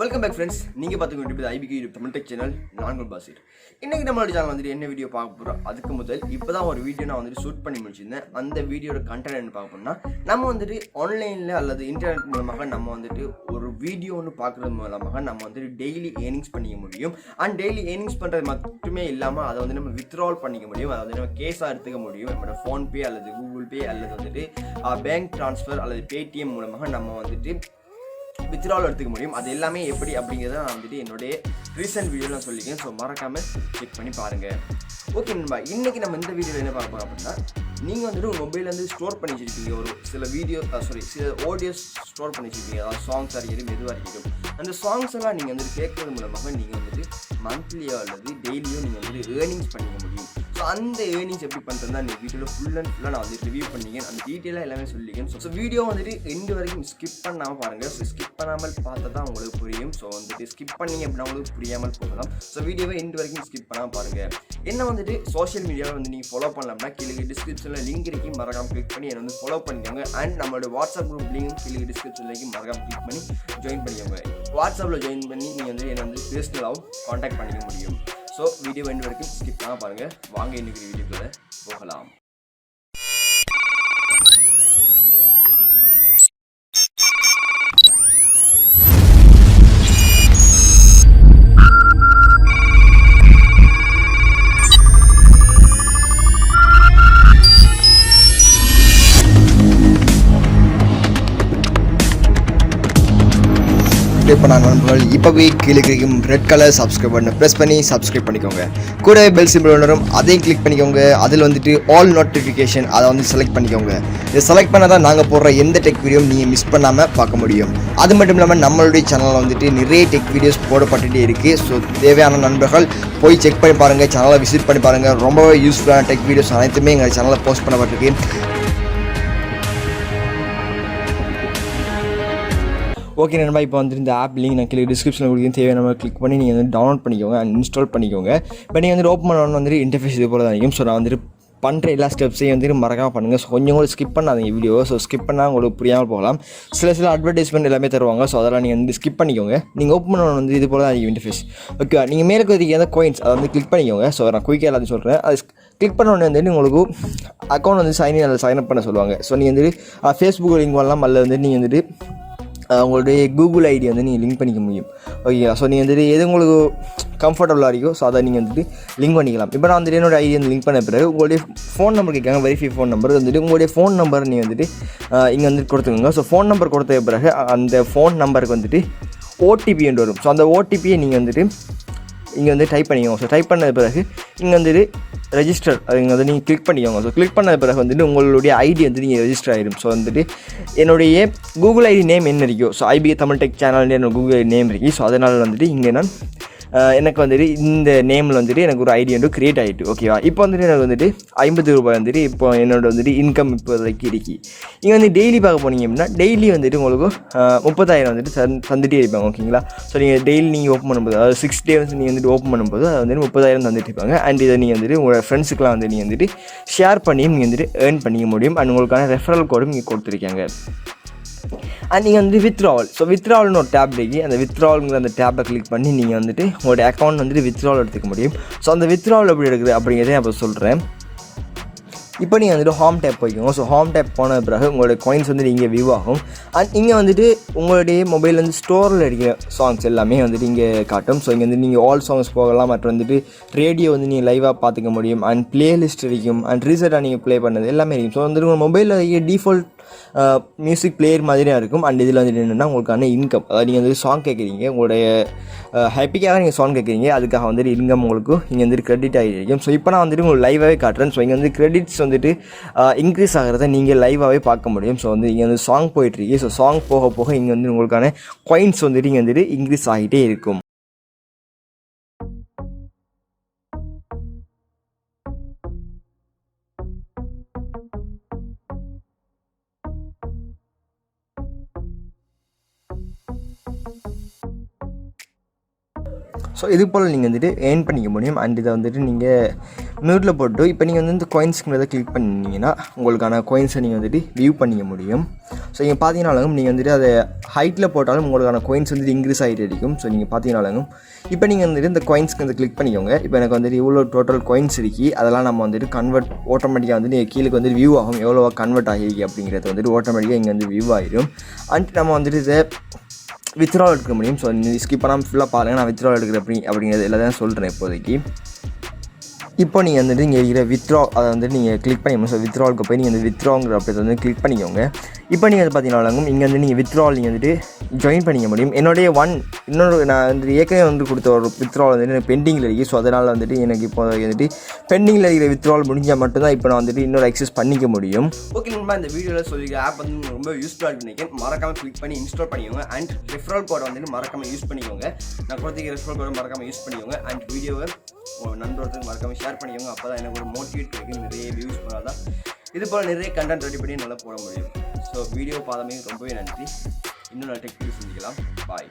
Welcome back friends. நீங்கள் பார்த்துக்கிட்டு ஐபிக்கு தமிழ் டெக் சேனல். நான் பாசிர். இன்றைக்கி நம்மளோட சேனல் வந்துட்டு என்ன வீடியோ பார்க்க போகிறோம். அதுக்கு முதல் இப்போ தான் ஒரு வீடியோ நான் வந்துட்டு ஷூட் பண்ணி முடிச்சிருந்தேன். அந்த வீடியோட கண்டென்ட் என்ன பார்க்க போனால், நம்ம வந்துட்டு ஆன்லைனில் அல்லது இன்டர்நெட் மூலமாக நம்ம வந்துட்டு ஒரு வீடியோ ஒன்று பார்க்குறது மூலமாக நம்ம வந்துட்டு டெய்லி ஏர்னிங்ஸ் பண்ணிக்க முடியும். அண்ட் டெய்லி ஏர்னிங்ஸ் பண்ணுறது மட்டுமே இல்லாமல் அதை வந்து நம்ம வித்ட்ரால் பண்ணிக்க முடியும். அதை வந்து நம்ம கேஸாக எடுத்துக்க முடியும். நம்மளோட ஃபோன்பே அல்லது கூகுள் பே அல்லது வந்துட்டு பேங்க் ட்ரான்ஸ்ஃபர் அல்லது பேடிஎம் மூலமாக நம்ம வந்துட்டு வித்ட்ரால் எடுத்துக்க முடியும். அது எல்லாமே எப்படி அப்படிங்கிறத நான் வந்துட்டு என்னுடைய ரீசெண்ட் வீடியோவில் நான் சொல்லியிருக்கேன். ஸோ மறக்காமல் செக் பண்ணி பாருங்கள். ஓகே நண்பா, இன்றைக்கி நம்ம இந்த வீடியோவில் என்ன பார்க்க போகிறோம் அப்படின்னா, நீங்கள் வந்துட்டு உங்கள் மொபைலேருந்து ஸ்டோர் பண்ணி வச்சுருப்பீங்க. ஒரு சில சில ஆடியோஸ் ஸ்டோர் பண்ணி வச்சுருப்பீங்க. அதாவது சாங்ஸ் அறியணும், எதுவாக இருக்கட்டும். அந்த சாங்ஸ் எல்லாம் நீங்கள் வந்துட்டு கேட்கறது மூலமாக நீங்கள் வந்துட்டு மந்த்லியோ அல்லது டெய்லியோ நீங்கள் வந்துட்டு ஏர்னிங்ஸ் பண்ணிக்க முடியும். ஸோ அந்த ஏர்னிங்ஸ் எப்படி பண்ணுறதுனா இந்த வீடியோவில் ஃபுல்லாக நான் வந்து ரிவ்யூ பண்ணிங்க. அந்த டீட்டெயிலாக எல்லாமே சொல்லிக்கேன். ஸோ வீடியோ வந்துட்டு எண்டு வரைக்கும் ஸ்கிப் பண்ணாமல் பாருங்கள். ஸோ ஸ்கிப் பண்ணாமல் பார்த்தா தான் உங்களுக்கு புரியும். ஸோ வந்துட்டு ஸ்கிப் பண்ணிங்க அப்படின்னா உங்களுக்கு புரியாமல் போகலாம். ஸோ வீடியோவை எண்டு வரைக்கும் ஸ்கிப் பண்ணாமல் பாருங்கள். என்ன வந்துட்டு சோஷியல் மீடியாவில் வந்து நீங்கள் ஃபாலோ பண்ணலாம்னா கீழே டிஸ்கிரிப்ஷனில் லிங்க் இருக்கு, மறக்காமல் கிளிக் பண்ணி என்னை வந்து ஃபாலோ பண்ணிக்கோங்க. அண்ட் நம்மளோட வாட்ஸ்அப் குரூப் லிங்க் கீழே டிஸ்கிரிப்ஷனில் மறக்காமல் கிளிக் பண்ணி ஜாயின் பண்ணிக்கோங்க. வாட்ஸ்அப்பில் ஜாயின் பண்ணி நீங்கள் வந்து என்னை வந்து பர்சனலாகவும் காண்டாக்ட் பண்ணிக்க முடியும். ஸோ வீடியோ எண்டு வரைக்கும் ஸ்கிப் பண்ணாமல் பாருங்கள். வாங்க இன்னைக்கு வீடியோக்குள்ளே போகலாம். இப்போ நான் நண்பர்கள் இப்போவே கீழே கிடைக்கும் ரெட் கலர் சப்ஸ்கிரைப் பட்டனை ப்ரெஸ் பண்ணி சப்ஸ்கிரைப் பண்ணிக்கோங்க. கூடவே பெல் சிம்பிள் வரும், அதையும் கிளிக் பண்ணிக்கோங்க. அதில் வந்துட்டு ஆல் நோட்டிஃபிகேஷன் அதை வந்து செலக்ட் பண்ணிக்கோங்க. இதை செலக்ட் பண்ணால் தான் நாங்கள் போடுற எந்த டெக் வீடியோ நீங்கள் மிஸ் பண்ணாமல் பார்க்க முடியும். அது மட்டும் இல்லாமல் நம்மளுடைய சேனலில் வந்துட்டு நிறைய டெக் வீடியோஸ் போடப்பட்டுகிட்டே இருக்குது. ஸோ தேவையான நண்பர்கள் போய் செக் பண்ணி பாருங்கள், சேனலை விசிட் பண்ணி பாருங்கள். ரொம்பவே யூஸ்ஃபுல்லான டெக் வீடியோஸ் அனைத்துமே எங்கள் சேனலில் போஸ்ட் பண்ணப்பட்டிருக்கு. ஓகே நண்பா, இப்போ வந்துட்டு இந்த ஆப் லிங்க் நான் கீழே டிஸ்கிரிப்ஷனில் கொடுத்து தேவையான கிளிக் பண்ணி நீங்கள் வந்து டவுன்லோட் பண்ணிக்கோங்க அண்ட் இன்ஸ்டால் பண்ணிக்கோங்க. இப்போ நீங்கள் வந்து ஓப்பன் பண்ணணும் வந்துட்டு இன்டர்ஃபேஸ் இது போல தான் இருக்கும். ஸோ நான் வந்துட்டு பண்ணுற எல்லா ஸ்டெப்ஸையும் வந்துட்டு மறக்காமல் பண்ணுங்கள். ஸோ கொஞ்சம் கூட ஸ்கிப் பண்ணாதீங்க வீடியோ. ஸோ ஸ்கிப் பண்ணால் உங்களுக்கு புரியாமல் போகலாம். சில அட்வர்டைஸ்மெண்ட் எல்லாமே தருவாங்க. ஸோ அதெல்லாம் நீங்கள் வந்து ஸ்கிப் பண்ணிக்கோங்க. நீங்கள் ஓப்பன் பண்ணணும் வந்து இது போல தான் இருக்கும் இன்டர்ஃபேஸ். ஓகே, நீங்கள் மேலே கொடுத்தீங்க கோயின்ஸ் அதை வந்து கிளிக் பண்ணிக்கோங்க. ஸோ நான் குயிக்காக எல்லாத்தையும் சொல்கிறேன். அது கிளிக் பண்ண உடனே வந்துட்டு உங்களுக்கு அக்கௌண்ட் வந்து சைன் அப் பண்ண சொல்லுவாங்க. ஸோ நீங்கள் வந்துட்டு ஃபேஸ்புக் லிங்க் வரலாம், அல்லது வந்துட்டு நீங்கள் வந்துட்டு உங்களுடைய கூகுள் ஐடி வந்து நீங்கள் லிங்க் பண்ணிக்க முடியும். ஓகேங்களா? ஸோ நீங்கள் வந்துட்டு எது உங்களுக்கு கம்ஃபர்டபுளாக இருக்கோ ஸோ அதை நீங்கள் வந்துட்டு லிங்க் பண்ணிக்கலாம். இப்போ நான் வந்துட்டு என்னோடய ஐடி வந்து லிங்க் பண்ண பிறகு உங்களுடைய ஃபோன் நம்பர் கேட்காங்க, வெரிஃபை ஃபோன் நம்பர் வந்துட்டு உங்களுடைய ஃபோன் நம்பர் நீங்கள் வந்துட்டு இங்கே வந்துட்டு கொடுத்துக்கோங்க. ஸோ ஃபோன் நம்பர் கொடுத்த பிறகு அந்த ஃபோன் நம்பருக்கு வந்துட்டு ஓடிபி என்று வரும். ஸோ அந்த ஓடிபியை நீங்கள் வந்துட்டு இங்கே வந்து டைப் பண்ணிக்கோங்க. ஸோ டைப் பண்ணது பிறகு இங்கே வந்துட்டு ரெஜிஸ்டர் அது இங்கே வந்து நீங்கள் கிளிக் பண்ணிக்கோங்க. ஸோ கிளிக் பண்ணது பிறகு வந்துட்டு உங்களுடைய ஐடி வந்து நீங்கள் ரெஜிஸ்டர் ஆகிடும். ஸோ வந்துட்டு என்னுடைய கூகுள் ஐடி நேம் என்ன இருக்கோ, ஸோ ஐபிஏ தமிழ் டெக் சேனல்னு என்னோட கூகுள் ஐடி நேம் இருக்குது. ஸோ அதனால் வந்துட்டு இங்கே நான் எனக்கு வந்துட்டு இந்த நேமில் வந்துட்டு எனக்கு ஒரு ஐடி வந்து க்ரியேட் ஆகிட்டு. ஓகேவா? இப்போ வந்துட்டு எனக்கு வந்துட்டு 50 ரூபாய் வந்துட்டு இப்போ என்னோட வந்துட்டு இன்கம் இப்போதைக்கு இருக்கு. இங்கே வந்து டெய்லி பார்க்க போனீங்க அப்படின்னா டெய்லி வந்துட்டு உங்களுக்கு 30,000 வந்துட்டு தந்துகிட்டே இருப்பாங்க. ஓகேங்களா? ஸோ நீங்கள் டெய்லி நீங்கள் ஓப்பன் பண்ணும்போது, அதாவது 6 days நீங்கள் வந்துட்டு ஓப்பன் பண்ணும்போது அது வந்துட்டு 30,000 தந்துட்டு இருப்பாங்க. அண்ட் இதை நீங்கள் வந்துட்டு உங்களோட ஃப்ரெண்ட்ஸுக்கெலாம் வந்து நீங்கள் வந்துட்டு ஷேர் பண்ணியும் நீங்கள் வந்துட்டு ஏர்ன் பண்ணிக்க முடியும். அண்ட் உங்களுக்கான ரெஃபரல் கோடும் இங்கே கொடுத்துருக்காங்க. அண்ட் நீங்கள் வந்து வித்ட்ராவல், ஸோ வித்ட்ராவல்னு ஒரு டேப் இருக்கு. அந்த வித்ட்ராவல்ங்கிற அந்த டேப்பை கிளிக் பண்ணி நீங்கள் வந்துட்டு உங்களுடைய அக்கௌண்ட் வந்துட்டு வித்ட்ராவல் எடுத்துக்க முடியும். ஸோ அந்த வித்ட்ராவல் எப்படி எடுக்குது அப்படிங்கிறத நான் இப்போ சொல்கிறேன். இப்போ நீங்கள் வந்துட்டு ஹோம் டேப் போய்க்கோங்க. ஸோ ஹோம் டேப் போன பிறகு உங்களுடைய காயின்ஸ் வந்துட்டு இங்கே வியூ ஆகும். அண்ட் இங்கே வந்துட்டு உங்களுடைய மொபைல் வந்து ஸ்டோரில் இருக்கிற சாங்ஸ் எல்லாமே வந்துட்டு இங்கே காட்டும். ஸோ இங்கே வந்து நீங்கள் ஆல் சாங்ஸ் போகலாம். மற்றும் வந்துட்டு ரேடியோ வந்து நீங்கள் லைவாக பார்த்துக்க முடியும். அண்ட் பிளேலிஸ்ட் இருக்கும். அண்ட் ரீசெண்டாக நீங்கள் ப்ளே பண்ணது எல்லாமே இருக்கும். ஸோ வந்துட்டு உங்கள் மொபைலில் டிஃபால்ட் மியூசிக் பிளேயர் மாதிரியாக இருக்கும். அண்ட் இதில் வந்துட்டு என்னென்னா உங்களுக்கான இன்கம், அதாவது நீங்கள் வந்து சாங் கேட்குறீங்க, உங்களுடைய ஹாப்பிக்காக நீங்கள் சாங் கேட்குறீங்க, அதுக்காக வந்துட்டு இன்கம் உங்களுக்கு இங்கே வந்துட்டு கிரெடிட் ஆகிருக்கும். ஸோ இப்போ நான் வந்துட்டு உங்களுக்கு லைவாகவே காட்டுறேன். ஸோ இங்கே வந்து கிரெடிட்ஸ் வந்துட்டு இன்க்ரீஸ் ஆகிறத நீங்கள் லைவாகவே பார்க்க முடியும். ஸோ வந்து இங்கே வந்து சாங் போயிட்டுருக்கு. ஸோ சாங் போக போக இங்கே வந்து உங்களுக்கான காயின்ஸ் வந்துட்டு இங்கே வந்துட்டு இன்க்ரீஸ் ஆகிட்டே இருக்கும். ஸோ இது போல் நீங்கள் வந்துட்டு ஏர்ன் பண்ணிக்க முடியும். அண்ட் இதை வந்துட்டு நீங்கள் மியூட்டில் போட்டு இப்போ நீங்கள் வந்து இந்த காயின்ஸுங்கிறத கிளிக் பண்ணிங்கன்னா உங்களுக்கான காயின்ஸை நீங்கள் வந்துட்டு வியூ பண்ணிக்க முடியும். ஸோ நீங்கள் பார்த்தீங்கன்னாலும் நீங்கள் வந்துட்டு அதை ஹைட்டில் போட்டாலும் உங்களுக்கான காயின்ஸ் வந்துட்டு இன்க்ரீஸ் ஆகிட்டு இருக்கும். ஸோ நீங்கள் பார்த்தீங்கன்னாலும் இப்போ நீங்கள் வந்துட்டு இந்த காயின்ஸ்க்கு வந்து கிளிக் பண்ணிக்கோங்க. இப்போ எனக்கு வந்துட்டு இவ்வளோ டோட்டல் காயின்ஸ் இருக்கு, அதெல்லாம் நம்ம வந்துட்டு கன்வெர்ட் ஆட்டோமேட்டிக்காக வந்துட்டு கீழே வந்துட்டு வியூ ஆகும், எவ்வளோ கன்வெர்ட் ஆகிருக்கு அப்படிங்கிறது வந்துட்டு ஆட்டோமேட்டிக்காக இங்கே வந்து வியூ ஆகிடும். அண்ட் நம்ம வந்துட்டு இதை வித்ட்ரால் எடுக்க முடியும். ஸோ ஸ்கிப் பண்ணாமல் ஃபுல்லாக பாருங்கள், நான் வித்ட்ரால் எடுக்கிறேன் அப்படிங்கிறது எல்லாம் தான் சொல்கிறேன் இப்போதைக்கு. இப்போ நீங்கள் வந்துட்டு இங்கே இருக்கிற வித்ட்ரா அதை வந்துட்டு நீங்கள் கிளிக் பண்ணிக்கணும். ஸோ வித்ட்ராலுக்கு போய் நீங்கள் வந்து வித்ட்ராங்கிற அப்படி வந்து கிளிக் பண்ணிக்கோங்க. இப்போ நீங்கள் வந்து பார்த்தீங்கன்னாலும் இங்கே வந்து நீங்கள் வித்ட்ரால் நீங்கள் வந்துட்டு ஜாயின் பண்ணிக்க முடியும். என்னுடைய இன்னொரு நான் வந்து ஏற்கனவே வந்து கொடுத்த ஒரு வித்ட்ரால் வந்துட்டு எனக்கு பெண்டிங்கில் இருக்குது. ஸோ அதனால் வந்துட்டு எனக்கு இப்போ வந்துட்டு பெண்டிங்கில் இருக்கிற வித்ட்ரால் முடிஞ்சால் மட்டும்தான் இப்போ நான் வந்துட்டு இன்னொரு அக்சஸ் பண்ணிக்க முடியும். ஓகே நண்பா, இந்த வீடியோவில் சொல்லியிருக்க ஆப் வந்து ரொம்ப யூஸ்ஃபுல்லாக நினைக்கிறேன். மறக்காமல் கிளிக் பண்ணி இன்ஸ்டால் பண்ணிக்கோங்க. அண்ட் ரெஃபரல் கோடை வந்துட்டு மறக்காமல் யூஸ் பண்ணிக்கோங்க. நான் கொடுத்துருக்க ரெஃபரல் கோடை மறக்காமல் யூஸ் பண்ணிக்கோங்க. அண்ட் வீடியோவை நண்பர்களுக்கு மறக்காமல் ஷேர் பண்ணிக்கோங்க. அப்போ தான் எனக்கு ஒரு மோட்டிவேட் கிடைக்கும். நிறைய வியூஸ் பண்ணாதான் இது போல் நிறைய கண்டென்ட் ரெடி பண்ணி நல்லா போட முடியும். ஸோ வீடியோ பார்த்தமே ரொம்பவே நன்றி. இன்னும் நான் டெக் வீடியோ செஞ்சுக்கலாம். பாய்.